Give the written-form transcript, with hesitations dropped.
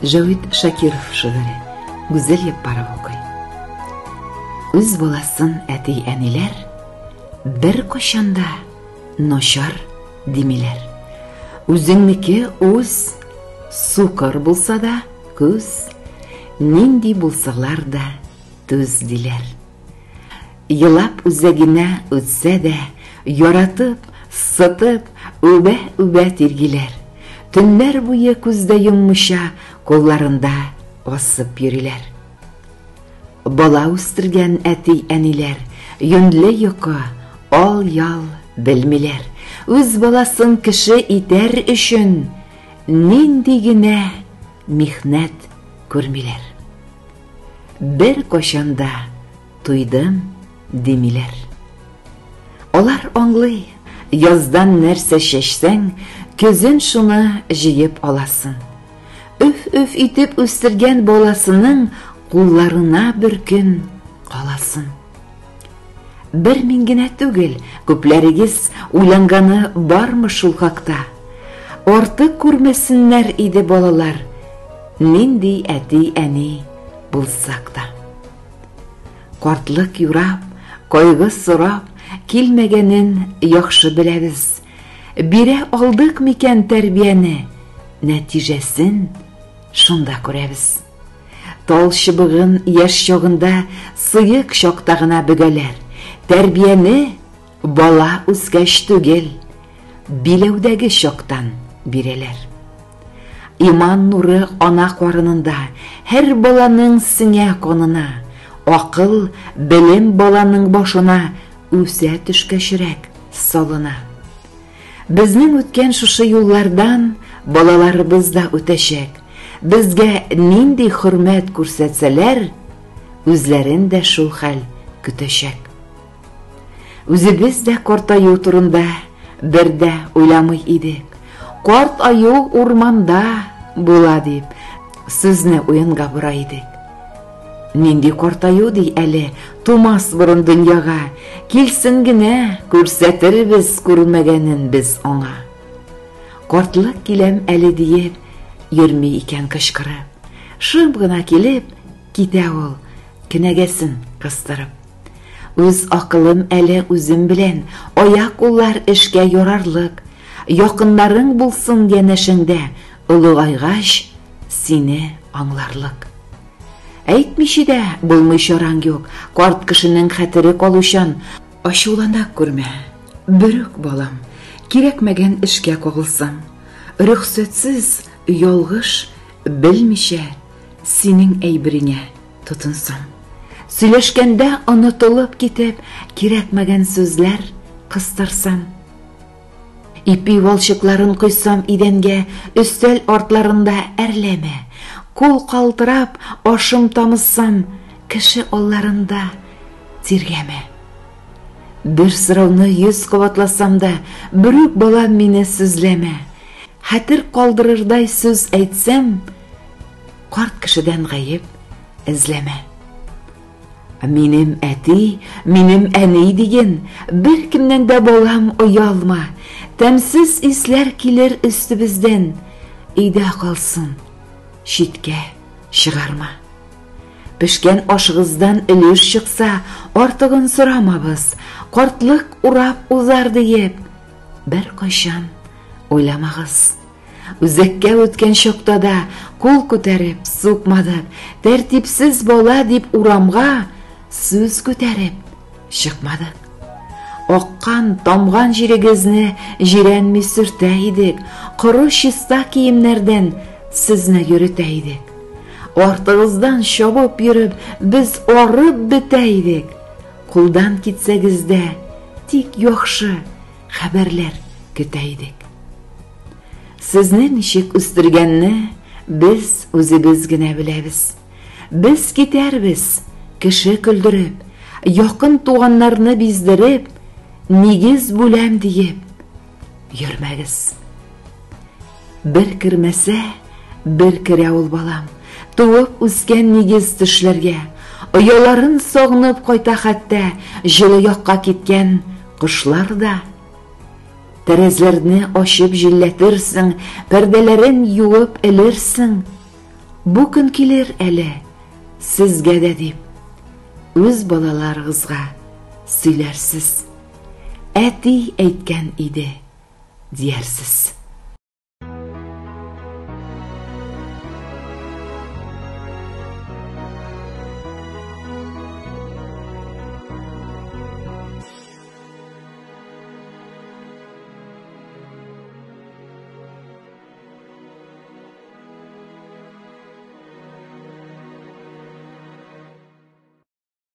Жауит Шакиров шигыре. Гүзел Яппаров укый. Үз баласын әти-әниләр бер кашанда ношар димиләр. Үзеңнеке үз сукыр булса да күз, нинди булсалар да түз диләр. Йылап үзәгенә үтсә дә, яратып, сытып, үбә тиргиләр. Төннәр буе күздә йоммыша, колларында асып йөриләр. Бала үстергән әти-әниләр, йөнле йокы, ал-ял белмиләр. Үз баласын кеше итәр өчен нинди генә михнәт күрмиләр. Бер кашанда туйдым демиләр. Алар аңлый, яздан нәрсә чәчсәң, көзен шуны җыеп аласын. Үф итеп үстергән баласының кулларына бер көн каласын. Бер мин генә түгел, күпләрегез уйланганы бармы шул хакта? Артык күрмәсеннәр иде балалар, нинди әти-әни булсак та. Картлык юрап, кайгы сорап, килмәгәнен яхшы беләбез. Бирә алдык микән тәрбияне, нәтиҗәсен шунда күрәбез. Тал чыбыгын яшь чагында сыек чакта гына бөгәләр. Тәрбияне бала үскәч түгел, биләүдәге чактан бирәләр. Иман нуры ана карынында, һәр баланың сеңә канына, акыл, белем баланың башына үсә төшкәчрәк салына. Безнең үткән шушы юллардан балаларыбыз да үтәчәк. Безгә нинди хөрмәт күрсәтсәләр, үзләрен дә шул хәл көтәчәк. Үзебез дә картаю турында бер дә уйламый идек. Карт аю урманда була дип, сезне уенга бора идек. Нинди картаю ди әле тумас борын дөньяга, килсен генә күрсәтербез күрмәгәнен без аңа. Картлык киләм әле диеп, йөрми икән кычкырып. Шым гына килеп, китә ул, кенәгәсен кыстырып. Үз акылым әле үзем белән, аяк-куллар эшкә ярарлык. Якыннарың булсын янәшеңдә, олыгайгач сине аңларлык. Әйтмичә дә булмый чараң юк, карт кешенең хәтере калучан, ачулана күрмә. Бөрек балам, кирәкмәгән эшкә кагылсам, рөхсәтсез, ялгыш, белмичә синең әйбереңә тотынсам. Сөйләшкәндә онытылып китеп, кирәкмәгән сүзләр кыстырсам. Ипи валчыкларын койсам идәнгә, өстәл артларында әрләмә. Кул калтырап, ашым тамызсам, кеше алларында тиргәмә. Бер сорауны 100 кабатласам да, бүрек балам мине сүзләмә. Хәтер калдырырдай сүз әйтсәм, карт кешедән гаеп эзләмә. Минем әти, минем әни диген, бер кемнән дә балам оялма. Тәмсез исләр килер өстебездән, өйдә калсын, читкә чыгарма. Пешкән ашыгыздан өлеш чыкса, артыгын сорамабыз. Картлык урап узар диеп, бер кайчан уйламагыз. Үзәккә үткән чакта да кул күтәреп, сукмадып, тәртипсез бала дип урамга сүз күтәреп чыкмадык. Аккан, тамган җирегезне җирәнми сөртә идек, коры чиста киемнәрдән сезне йөртә идек. Артыгыздан чабып йөреп, без арып бетә идек. Кулдан китсәгездә, тик яхшы хәбәрләр көтә идек. Сезне ничек үстергәнне без үзебез генә беләбез. Без китәрбез, кеше көлдереп, якын туганнарны биздереп, нигез бүләм диеп йөрмәгез. Бер кермәсә, бер керә ул балам, туып үскән нигез төшләргә, ояларын сагынып кайта хәтта, җылы якка киткән кошлар да. Тәрәзләрне ачып җилләтерсең, пәрдәләрен юып элерсең, Бу күн килер әле сезгә дә дип үз балаларыгызга сөйләрсез. Әти әйткән иде диярсез.